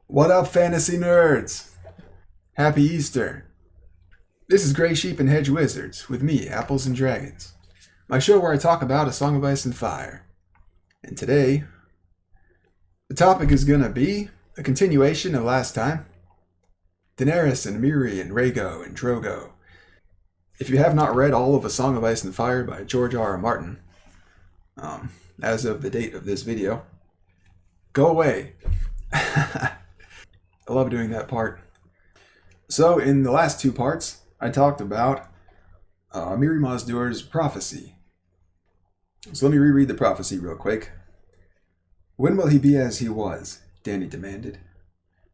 What up, fantasy nerds? Happy Easter. This is Grey Sheep and Hedge Wizards, with me, Apples and Dragons, my show where I talk about A Song of Ice and Fire. And today, the topic is gonna be a continuation of last time. Daenerys and Miri and Rhaego and Drogo. If you have not read all of A Song of Ice and Fire by George R. R. Martin, as of the date of this video, go away. I love doing that part. So, in the last two parts, I talked about Miri Mazdoor's prophecy. So let me reread the prophecy real quick. When will he be as he was? Dany demanded.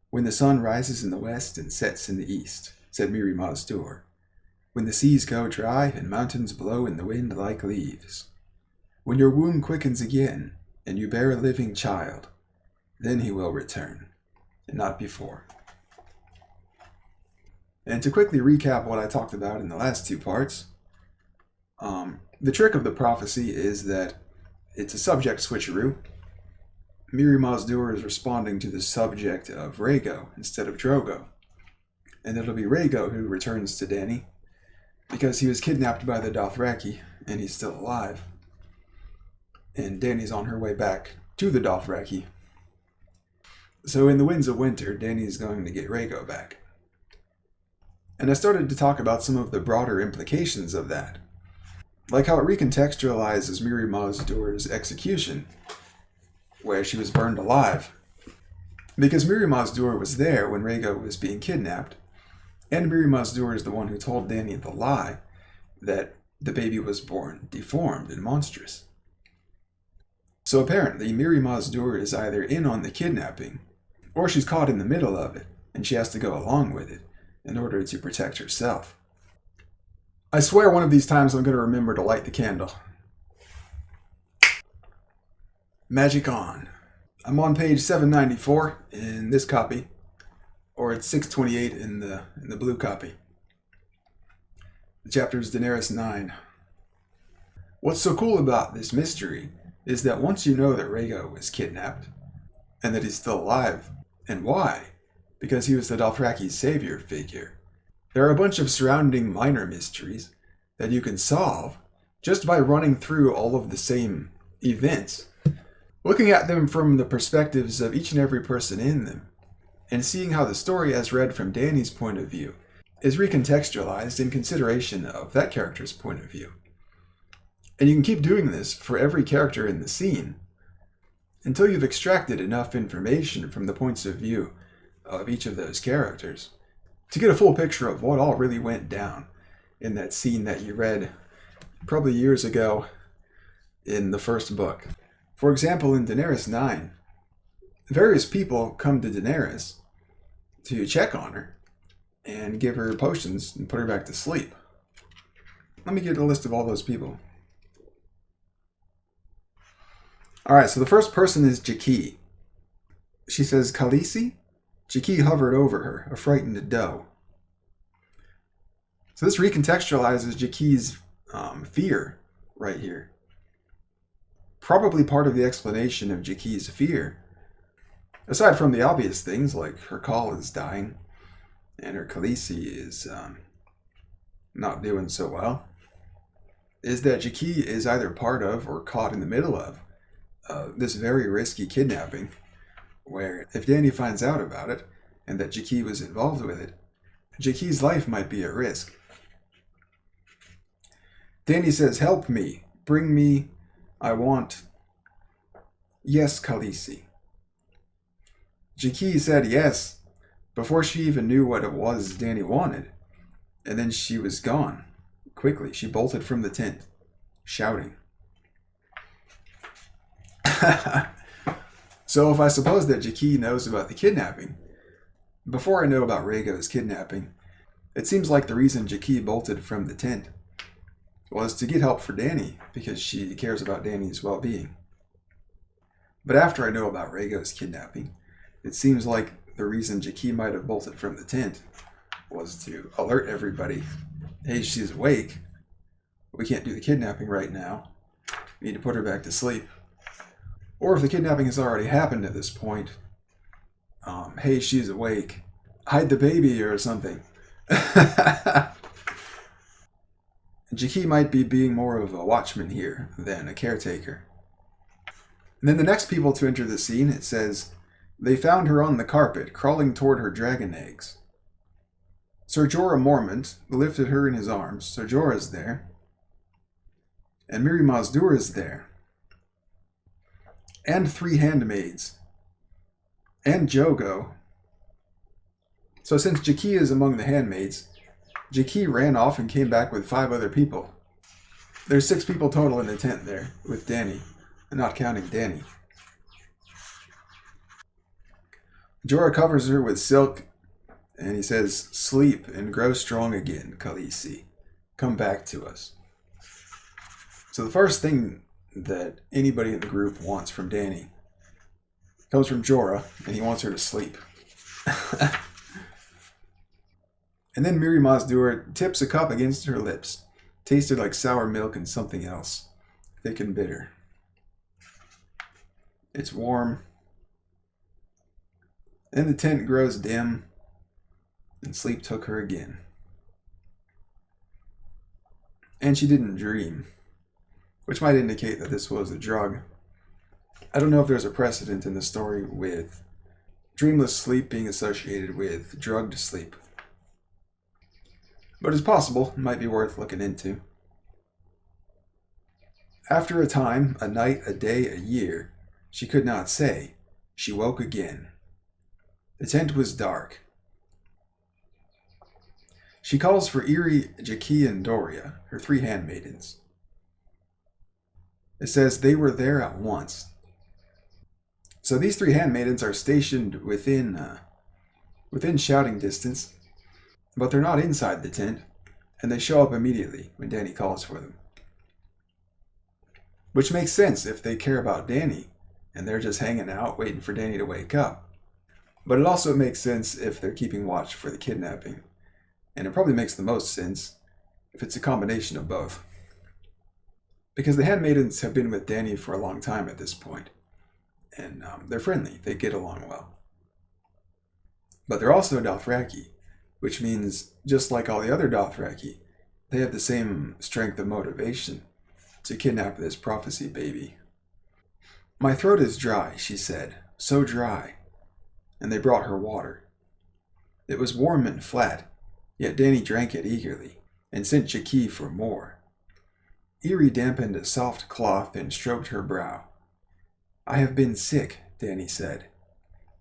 When the sun rises in the west and sets in the east, said Miri Mazdoor. When the seas go dry and mountains blow in the wind like leaves. When your womb quickens again and you bear a living child, then he will return, and not before. And to quickly recap what I talked about in the last two parts, the trick of the prophecy is that it's a subject switcheroo. Miri Mazdoor is responding to the subject of Rhaego instead of Drogo. And it'll be Rhaego who returns to Dany, because he was kidnapped by the Dothraki, and he's still alive. And Dany's on her way back to the Dothraki. So in the Winds of Winter, Dany's going to get Rhaego back. And I started to talk about some of the broader implications of that. Like how it recontextualizes Miri Mazdoor's execution, where she was burned alive. Because Miri Mazdoor was there when Rhaego was being kidnapped, and Miri Mazdoor is the one who told Dany the lie that the baby was born deformed and monstrous. So apparently, Miri Mazdoor is either in on the kidnapping, or she's caught in the middle of it, and she has to go along with it in order to protect herself. I swear one of these times I'm going to remember to light the candle. Magic on. I'm on page 794 in this copy, or it's 628 in the blue copy. The chapter is Daenerys 9. What's so cool about this mystery is that once you know that Rhaego was kidnapped, and that he's still alive, and why? Because he was the Dothraki's savior figure. There are a bunch of surrounding minor mysteries that you can solve just by running through all of the same events, looking at them from the perspectives of each and every person in them, and seeing how the story as read from Dany's point of view is recontextualized in consideration of that character's point of view. And you can keep doing this for every character in the scene until you've extracted enough information from the points of view of each of those characters to get a full picture of what all really went down in that scene that you read probably years ago in the first book. For example, in Daenerys 9, various people come to Daenerys to check on her and give her potions and put her back to sleep. Let me get a list of all those people. Alright, so the first person is Jaqi. She says, Khaleesi? Jaqi hovered over her, a frightened doe. So this recontextualizes Jaqui's fear right here. Probably part of the explanation of Jaqui's fear, aside from the obvious things like her call is dying and her Khaleesi is not doing so well, is that Jaqi is either part of or caught in the middle of this very risky kidnapping, where if Dany finds out about it, and that Jaqi was involved with it, Jaqui's life might be at risk. Dany says, help me, bring me, I want, yes, Khaleesi. Jaqi said yes, before she even knew what it was Dany wanted, and then she was gone. Quickly, she bolted from the tent, shouting. So if I suppose that Jaqi knows about the kidnapping, before I know about Rhaego's kidnapping, it seems like the reason Jaqi bolted from the tent was to get help for Dany, because she cares about Dany's well-being. But after I know about Rhaego's kidnapping, it seems like the reason Jaqi might have bolted from the tent was to alert everybody, hey, she's awake, we can't do the kidnapping right now, we need to put her back to sleep. Or if the kidnapping has already happened at this point, hey, she's awake. Hide the baby or something. Jackie might be being more of a watchman here than a caretaker. And then the next people to enter the scene, it says, they found her on the carpet, crawling toward her dragon eggs. Sir Jorah Mormont lifted her in his arms. Sir Jorah's there. And Mirri Maz Duur is there. And 3 handmaids. And Jogo. So since Jackie is among the handmaids, Jackie ran off and came back with 5 other people. There's 6 people total in the tent there, with Dany. Not counting Dany. Jorah covers her with silk, and he says, sleep and grow strong again, Khaleesi. Come back to us. So the first thing that anybody in the group wants from Dany comes from Jorah, and he wants her to sleep. And then Mirri Maz Duur tips a cup against her lips. Tasted like sour milk and something else, thick and bitter. It's warm. Then the tent grows dim, and sleep took her again. And she didn't dream, which might indicate that this was a drug. I don't know if there's a precedent in the story with dreamless sleep being associated with drugged sleep. But it's possible, it might be worth looking into. After a time, a night, a day, a year, she could not say, she woke again. The tent was dark. She calls for Irri, Jackie, and Doria, her 3 handmaidens. It says they were there at once. So these 3 handmaidens are stationed within shouting distance, but they're not inside the tent, and they show up immediately when Dany calls for them. Which makes sense if they care about Dany, and they're just hanging out waiting for Dany to wake up. But it also makes sense if they're keeping watch for the kidnapping. And it probably makes the most sense if it's a combination of both. Because the handmaidens have been with Dany for a long time at this point. And they're friendly. They get along well. But they're also Dothraki, which means, just like all the other Dothraki, they have the same strength of motivation to kidnap this prophecy baby. My throat is dry, she said, so dry. And they brought her water. It was warm and flat, yet Dany drank it eagerly, and sent Jackie for more. Irri dampened a soft cloth and stroked her brow. I have been sick, Dany said.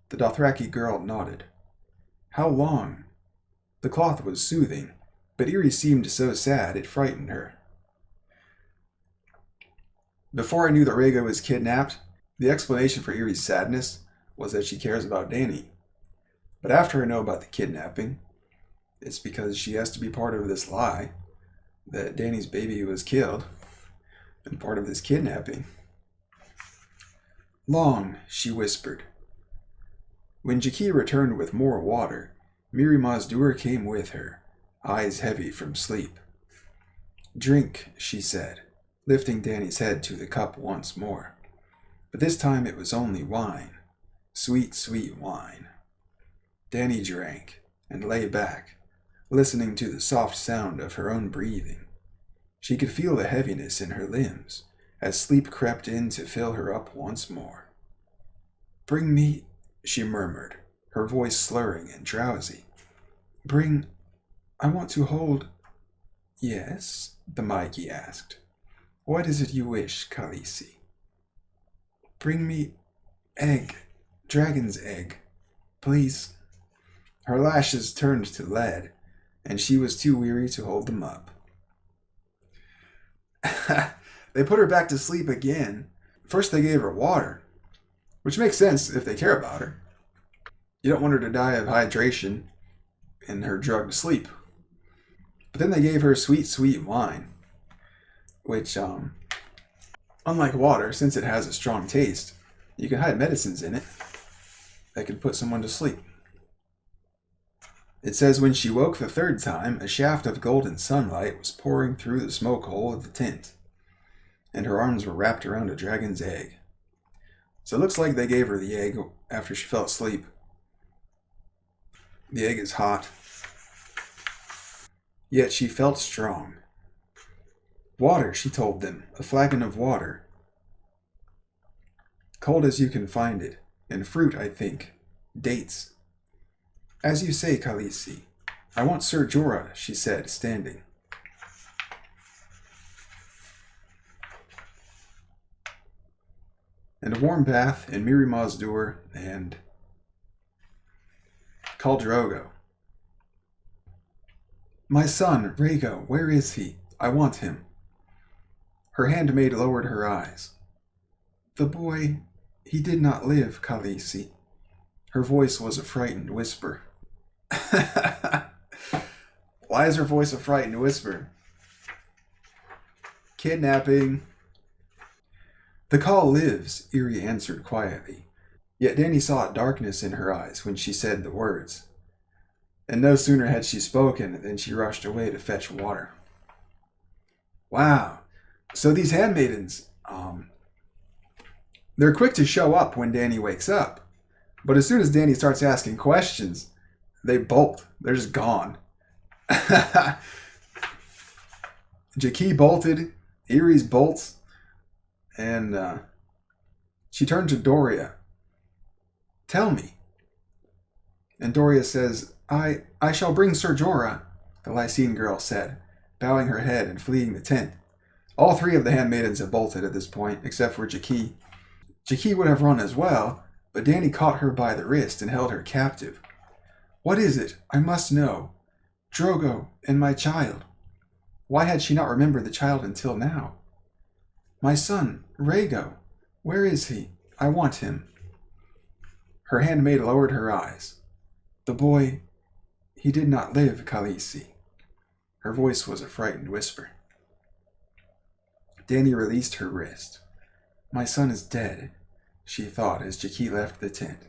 The Dothraki girl nodded. How long? The cloth was soothing, but Irri seemed so sad it frightened her. Before I knew that Rhaega was kidnapped, the explanation for Irri's sadness was that she cares about Dany. But after I know about the kidnapping, it's because she has to be part of this lie that Dany's baby was killed and part of this kidnapping. Long, she whispered. When Jackie returned with more water, Mirri Maz Duur came with her, eyes heavy from sleep. Drink, she said, lifting Dany's head to the cup once more. But this time it was only wine. Sweet, sweet wine. Dany drank and lay back, listening to the soft sound of her own breathing. She could feel the heaviness in her limbs as sleep crept in to fill her up once more. Bring me, she murmured, her voice slurring and drowsy. I want to hold. Yes, the Mykie asked. What is it you wish, Khaleesi? Bring me egg. Dragon's egg. Please. Her lashes turned to lead, and she was too weary to hold them up. They put her back to sleep again. First they gave her water, which makes sense if they care about her. You don't want her to die of hydration in her drugged sleep. But then they gave her sweet, sweet wine, which, unlike water, since it has a strong taste, you can hide medicines in it that could put someone to sleep. It says when she woke the 3rd time, a shaft of golden sunlight was pouring through the smoke hole of the tent, and her arms were wrapped around a dragon's egg. So it looks like they gave her the egg after she fell asleep, The egg is hot. Yet she felt strong. Water, she told them, a flagon of water. Cold as you can find it, and fruit, I think. Dates. As you say, Khaleesi. I want Ser Jorah, she said, standing. And a warm bath in Miri Mazdur and Khal Drogo. My son, Rhaego, where is he? I want him. Her handmaid lowered her eyes. The boy, he did not live, Khaleesi. Her voice was a frightened whisper. Why is her voice a frightened whisper? Kidnapping. The call lives, Irri answered quietly. Yet Dany saw a darkness in her eyes when she said the words. And no sooner had she spoken than she rushed away to fetch water. Wow. So these handmaidens, they're quick to show up when Dany wakes up. But as soon as Dany starts asking questions, they bolt. They're just gone. Jaqi bolted. Irri's bolts. And she turned to Doria. Tell me. And Doria says, I shall bring Ser Jorah, the Lysene girl said, bowing her head and fleeing the tent. All three of the handmaidens have bolted at this point, except for Jaqi. Jaqi would have run as well, but Dany caught her by the wrist and held her captive. What is it? I must know. Drogo and my child. Why had she not remembered the child until now? My son, Rhaego. Where is he? I want him. Her handmaid lowered her eyes. The boy, he did not live, Khaleesi. Her voice was a frightened whisper. Dany released her wrist. My son is dead, she thought as Jaqi left the tent.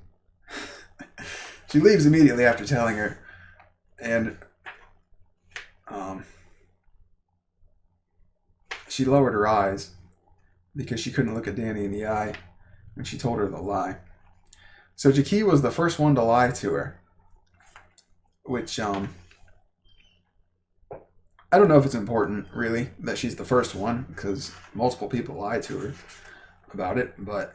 She leaves immediately after telling her, and she lowered her eyes because she couldn't look at Dany in the eye when she told her the lie. So Jaqi was the first one to lie to her, which I don't know if it's important, really, that she's the first one, because multiple people lied to her about it, but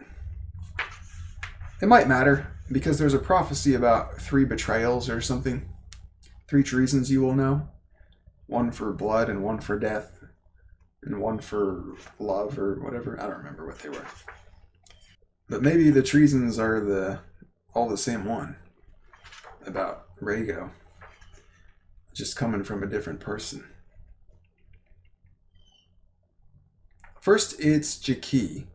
it might matter, because there's a prophecy about 3 betrayals or something. 3 treasons you will know. 1 for blood and 1 for death, and 1 for love or whatever. I don't remember what they were. But maybe the treasons are all the same one about Rhaego, just coming from a different person. First, it's Jaqi.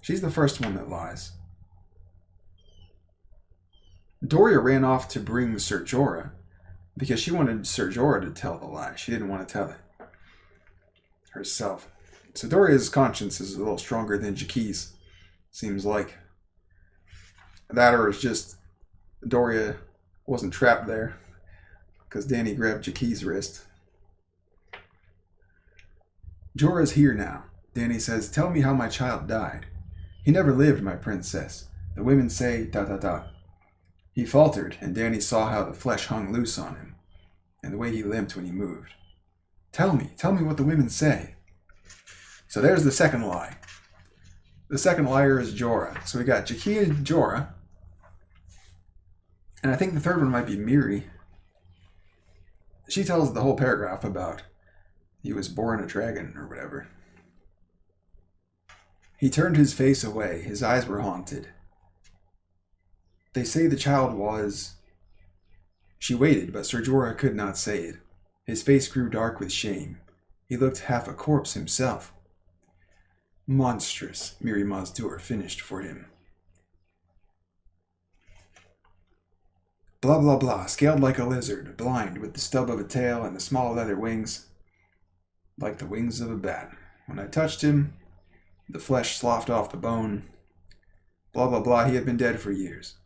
She's the first one that lies. Doria ran off to bring Ser Jorah because she wanted Ser Jorah to tell the lie. She didn't want to tell it herself. So Doria's conscience is a little stronger than Jaqui's, seems like. That or it's just Doria wasn't trapped there because Dany grabbed Jaqui's wrist. Jorah's here now, Dany says. Tell me how my child died. He never lived, my princess. The women say ... He faltered, and Dany saw how the flesh hung loose on him, and the way he limped when he moved. Tell me what the women say. So there's the second lie. The second liar is Jorah. So we got Jaqi and Jorah, and I think the third one might be Miri. She tells the whole paragraph about he was born a dragon or whatever. He turned his face away. His eyes were haunted. They say the child was... She waited, but Ser Jorah could not say it. His face grew dark with shame. He looked half a corpse himself. Monstrous, Miri Mazdur finished for him. Blah, blah, blah, scaled like a lizard, blind, with the stub of a tail and the small leather wings, like the wings of a bat. When I touched him, the flesh sloughed off the bone. Blah, blah, blah, he had been dead for years.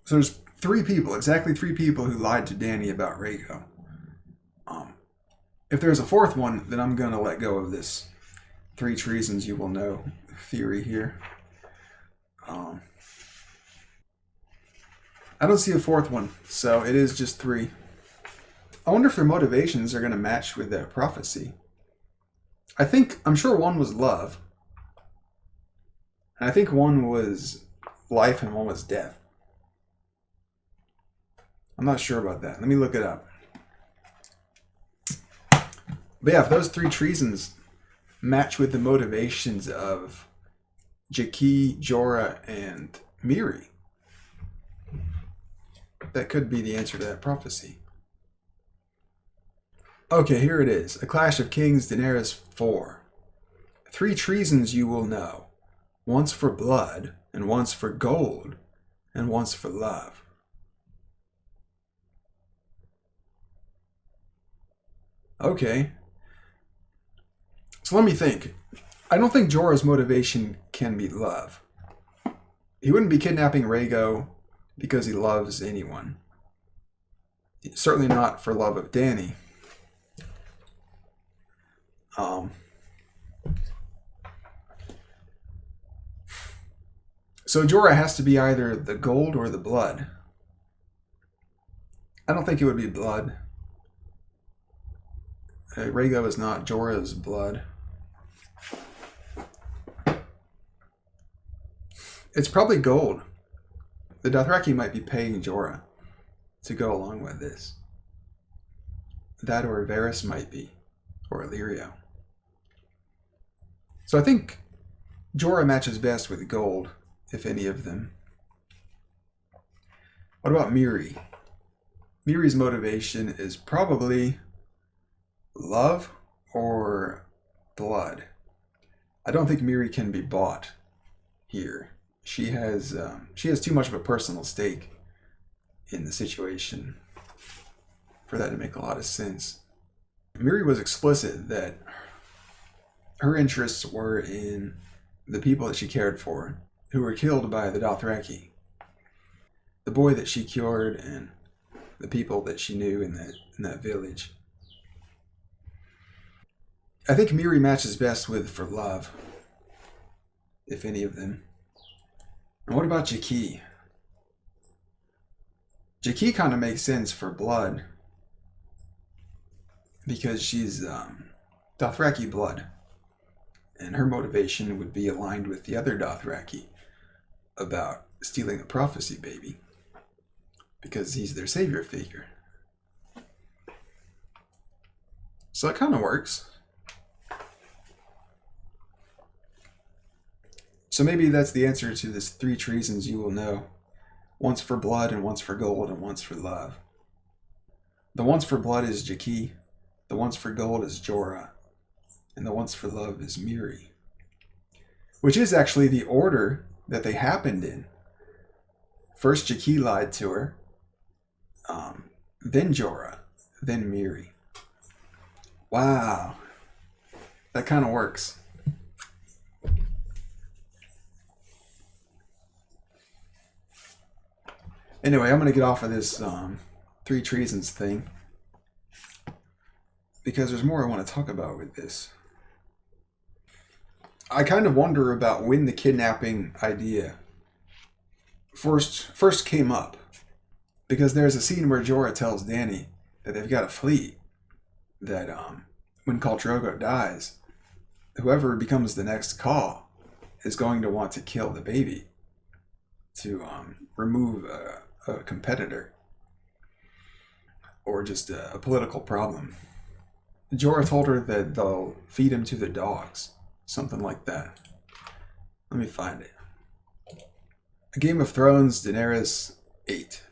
So there's 3 people, exactly 3 people who lied to Dany about Rhaego. If there's a 4th one, then I'm going to let go of this 3 treasons you will know theory here. I don't see a fourth one, so it is just 3. I wonder if their motivations are going to match with their prophecy. I'm sure one was love. And I think one was life and one was death. I'm not sure about that. Let me look it up. But yeah, if those 3 treasons match with the motivations of Jaki, Jorah, and Miri, that could be the answer to that prophecy. Okay, here it is. A Clash of Kings, Daenerys 4. 3 treasons you will know. Once for blood, and once for gold, and once for love. Okay. So let me think. I don't think Jorah's motivation can be love. He wouldn't be kidnapping Rhaego because he loves anyone. Certainly not for love of Dany. So Jorah has to be either the gold or the blood. I don't think it would be blood. Rhaego is not Jorah's blood. It's probably gold. The Dothraki might be paying Jorah to go along with this. That or Varys might be, or Illyrio. So I think Jorah matches best with gold, if any of them. What about Miri? Miri's motivation is probably love or blood. I don't think Miri can be bought here. She has too much of a personal stake in the situation for that to make a lot of sense. Miri was explicit that her interests were in the people that she cared for, who were killed by the Dothraki. The boy that she cured and the people that she knew in that village. I think Miri matches best with for love, if any of them. And what about Jaki? Jaki kind of makes sense for blood because she's Dothraki blood, and her motivation would be aligned with the other Dothraki about stealing the prophecy baby because he's their savior figure. So it kind of works. So maybe that's the answer to this 3 treasons you will know. Once for blood, and once for gold, and once for love. The once for blood is Jaki, the once for gold is Jorah, and the once for love is Miri. Which is actually the order that they happened in. First Jaki lied to her, then Jorah, then Miri. Wow. That kind of works. Anyway, I'm going to get off of this 3 treasons thing because there's more I want to talk about with this. I kind of wonder about when the kidnapping idea first came up, because there's a scene where Jorah tells Dany that they've got a fleet, that when Khal Drogo dies, whoever becomes the next Khal is going to want to kill the baby to remove a competitor or just a political problem. Jorah told her that they'll feed him to the dogs, something like that. Let me find it. A Game of Thrones, Daenerys 8.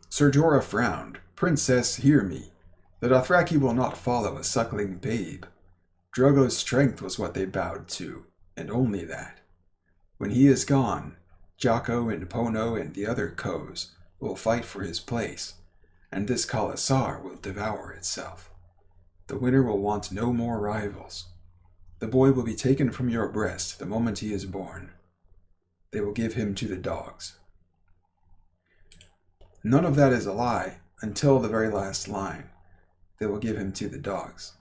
Sir Jorah frowned. Princess, hear me. The Dothraki will not follow a suckling babe. Drogo's strength was what they bowed to, and only that. When he is gone, Jocko and Pono and the other Khos will fight for his place, and this Khalasar will devour itself. The winner will want no more rivals. The boy will be taken from your breast the moment he is born. They will give him to the dogs. None of that is a lie until the very last line. They will give him to the dogs.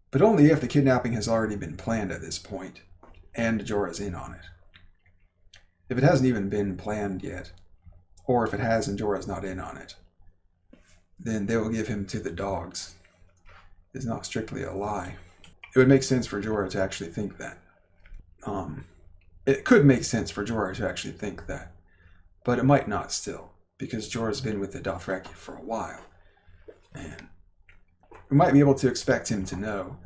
But only if the kidnapping has already been planned at this point, and Jorah's in on it. If it hasn't even been planned yet, or if it has and Jorah's not in on it, then they will give him to the dogs. It's not strictly a lie. It would make sense for Jorah to actually think that. It could make sense for Jorah to actually think that, but it might not still, because Jorah's been with the Dothraki for a while, and we might be able to expect him to know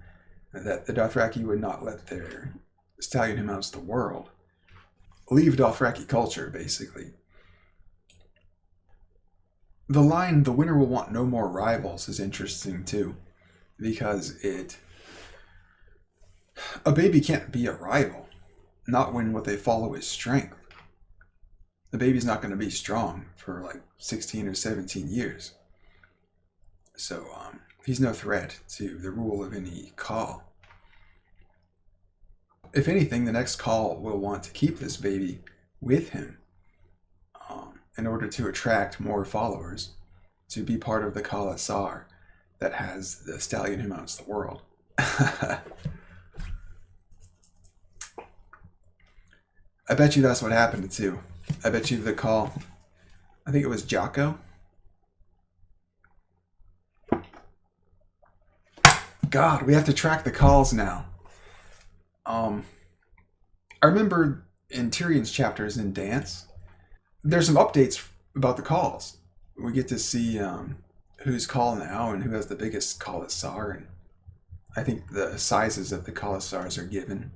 that the Dothraki would not let their stallion who mounts the world leave Dothraki culture, basically. The line, "the winner will want no more rivals," is interesting too, because a baby can't be a rival, not when what they follow is strength. The baby's not going to be strong for like 16 or 17 years. So he's no threat to the rule of any Khal. If anything, the next Khal will want to keep this baby with him in order to attract more followers to be part of the Khalasar that has the stallion who mounts the world. I bet you that's what happened too. I bet you the Khal, I think it was Jocko. God, we have to track the Khals now. I remember in Tyrion's chapters in Dance, there's some updates about the Khals. We get to see who's Khal now and who has the biggest Khalasar, and I think the sizes of the Khalasars are given,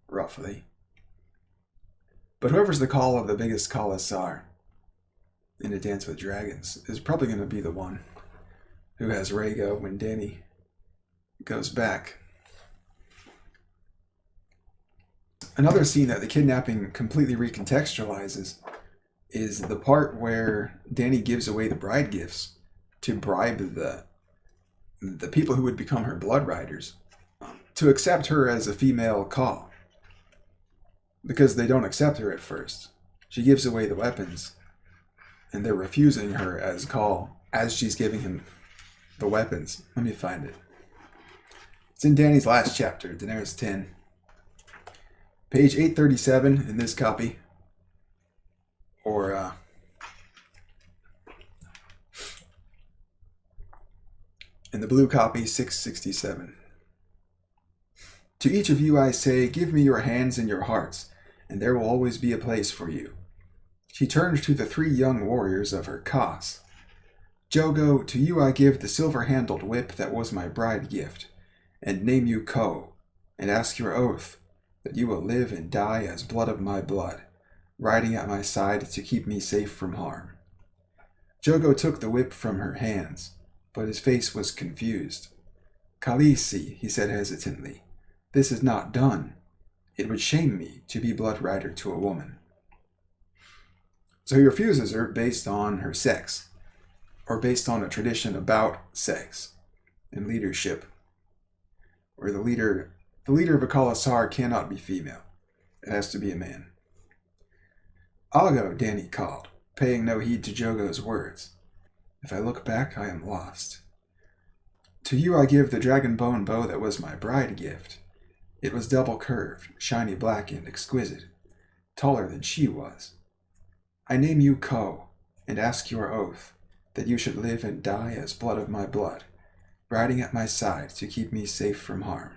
roughly. But whoever's the Khal of the biggest Khalasar in A Dance with Dragons is probably going to be the one who has Rhaego when Dany goes back. Another scene that the kidnapping completely recontextualizes is the part where Dany gives away the bride gifts to bribe the people who would become her blood riders to accept her as a female Khal, because they don't accept her at first. She gives away the weapons, and they're refusing her as Khal as she's giving him the weapons. Let me find it. It's in Dany's last chapter, Daenerys 10. Page 837 in this copy, or in the blue copy, 667. To each of you I say, give me your hands and your hearts, and there will always be a place for you. She turned to the 3 young warriors of her cause. Jogo, to you I give the silver-handled whip that was my bride gift, and name you Ko, and ask your oath that you will live and die as blood of my blood, riding at my side to keep me safe from harm. Jogo took the whip from her hands, but his face was confused. Khaleesi, he said hesitantly, this is not done. It would shame me to be blood rider to a woman. So he refuses her based on her sex, or based on a tradition about sex and leadership, where the leader of a Khalasar cannot be female. It has to be a man. I'll go, Dany called, paying no heed to Jogo's words. If I look back, I am lost. To you I give the dragon-bone bow that was my bride gift. It was double-curved, shiny black and exquisite, taller than she was. I name you Ko, and ask your oath that you should live and die as blood of my blood, riding at my side to keep me safe from harm.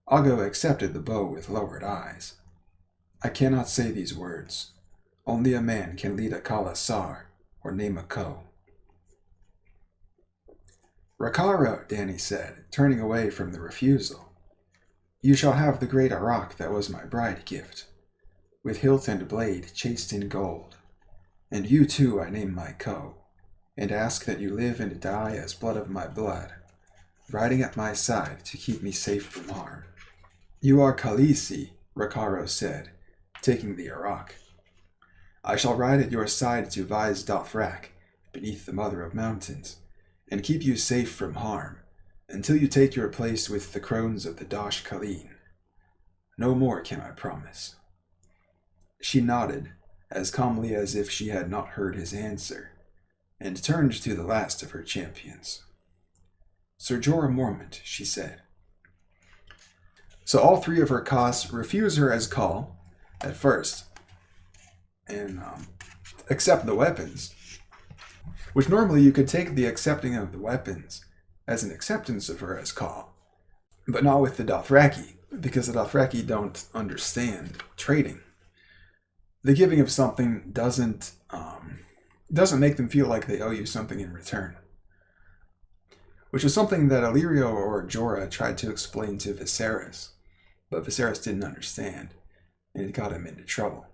Aggo accepted the bow with lowered eyes. I cannot say these words. Only a man can lead a Khalasar or name a Ko. Rakara, Dany said, turning away from the refusal. You shall have the great Arak that was my bride gift, with hilt and blade chased in gold. And you too I name my Ko, and ask that you live and die as blood of my blood, riding at my side to keep me safe from harm. You are Khaleesi, Rakaro said, taking the Arak. I shall ride at your side to Vise Dothrak, beneath the Mother of Mountains, and keep you safe from harm, until you take your place with the crones of the Dosh Khaleen. No more can I promise. She nodded, as calmly as if she had not heard his answer, and turned to the last of her champions. Ser Jorah Mormont, she said. So all 3 of her Khas refuse her as Khal at first, and accept the weapons, which normally you could take the accepting of the weapons as an acceptance of her as call, but not with the Dothraki, because the Dothraki don't understand trading. The giving of something doesn't make them feel like they owe you something in return, which was something that Illyrio or Jorah tried to explain to Viserys, but Viserys didn't understand, and it got him into trouble.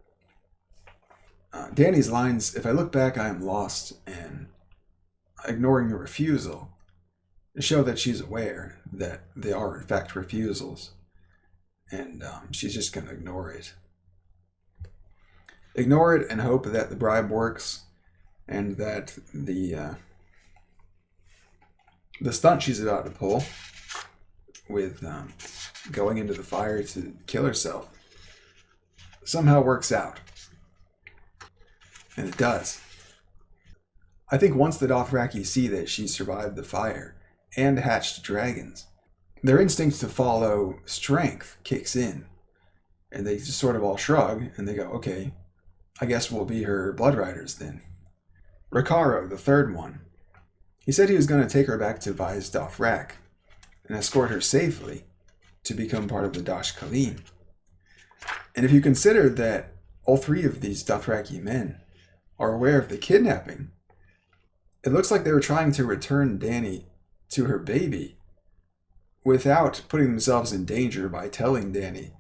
Dany's lines, "If I look back, I am lost," and ignoring the refusal, show that she's aware that they are in fact refusals, and she's just going to ignore it. Ignore it and hope that the bribe works, and that the stunt she's about to pull with going into the fire to kill herself somehow works out. And it does. I think once the Dothraki see that she survived the fire and hatched dragons, their instinct to follow strength kicks in, and they just sort of all shrug, and they go, okay, I guess we'll be her blood riders then. Rakaro, the third one, he said he was going to take her back to Vai's Dothrak and escort her safely to become part of the Dosh Khaleen. And if you consider that all three of these Dothraki men are aware of the kidnapping, it looks like they were trying to return Dany to her baby without putting themselves in danger by telling Dany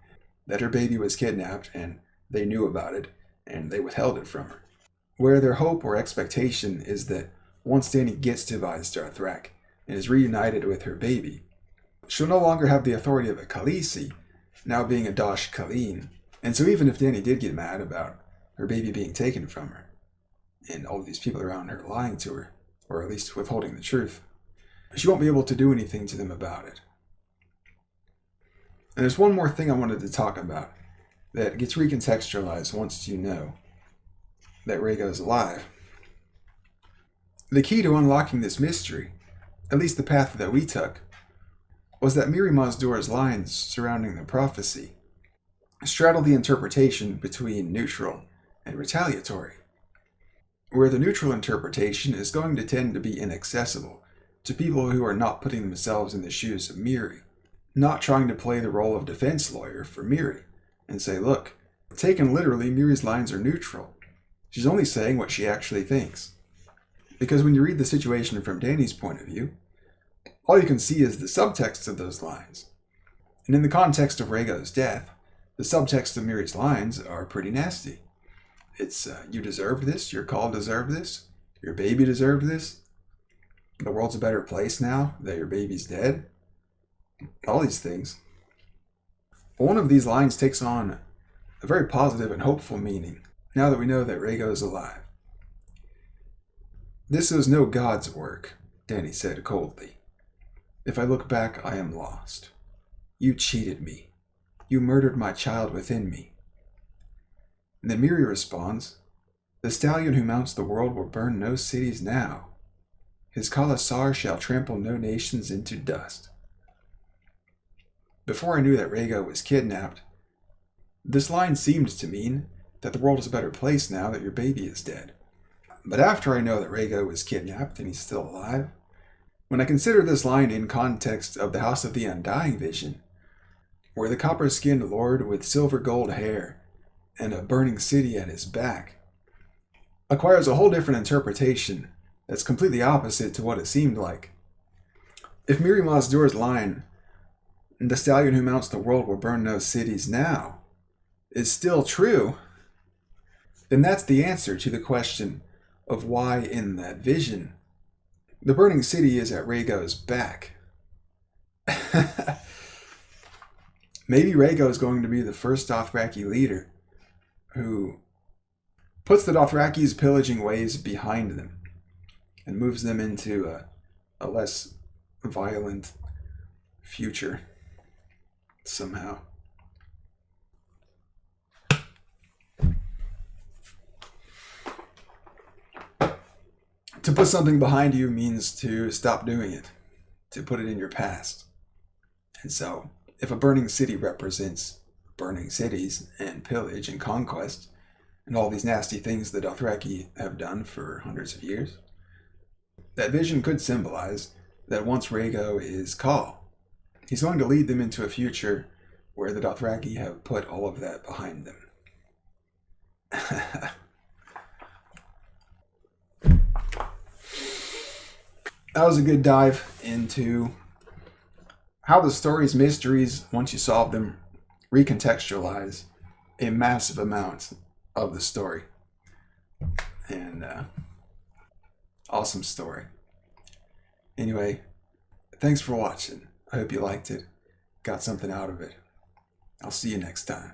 that her baby was kidnapped and they knew about it and they withheld it from her. Where their hope or expectation is that once Dany gets to Vai's Dothrak and is reunited with her baby, she'll no longer have the authority of a Khaleesi, now being a Dosh Khaleen. And so even if Dany did get mad about her baby being taken from her, and all of these people around her lying to her, or at least withholding the truth, she won't be able to do anything to them about it. And there's one more thing I wanted to talk about that gets recontextualized once you know that Rhaego is alive. The key to unlocking this mystery, at least the path that we took, was that Mirri Maz Duur's lines surrounding the prophecy straddle the interpretation between neutral and retaliatory, where the neutral interpretation is going to tend to be inaccessible to people who are not putting themselves in the shoes of Mirri, not trying to play the role of defense lawyer for Mirri and say, look, taken literally, Mirri's lines are neutral. She's only saying what she actually thinks. Because when you read the situation from Dany's point of view, all you can see is the subtext of those lines. And in the context of Rhaego's death, the subtext of Mirri's lines are pretty nasty. It's, you deserved this, your call deserved this, your baby deserved this, the world's a better place now that your baby's dead. All these things. But one of these lines takes on a very positive and hopeful meaning now that we know that Rhaego is alive. "This is no god's work," Dany said coldly. "If I look back, I am lost. You cheated me. You murdered my child within me." And then Mirri responds, "The stallion who mounts the world will burn no cities now. His Khalasar shall trample no nations into dust." Before I knew that Rhaego was kidnapped, this line seemed to mean that the world is a better place now that your baby is dead. But after I know that Rhaego was kidnapped and he's still alive, when I consider this line in context of the House of the Undying vision, where the copper-skinned lord with silver gold hair and a burning city at his back acquires a whole different interpretation that's completely opposite to what it seemed like. If Mirri Maz Duur's line, "The stallion who mounts the world will burn no cities now," is still true, then that's the answer to the question of why in that vision the burning city is at Rhaego's back. Maybe Rhaego is going to be the first Dothraki leader who puts the Dothraki's pillaging ways behind them and moves them into a less violent future somehow. To put something behind you means to stop doing it, to put it in your past. And so, if a burning city represents burning cities and pillage and conquest, and all these nasty things the Dothraki have done for hundreds of years. That vision could symbolize that once Rhaego is Khal, he's going to lead them into a future where the Dothraki have put all of that behind them. That was a good dive into how the story's mysteries, once you solve them, recontextualize a massive amount of the story. And awesome story. Anyway, thanks for watching. I hope you liked it, got something out of it. I'll see you next time.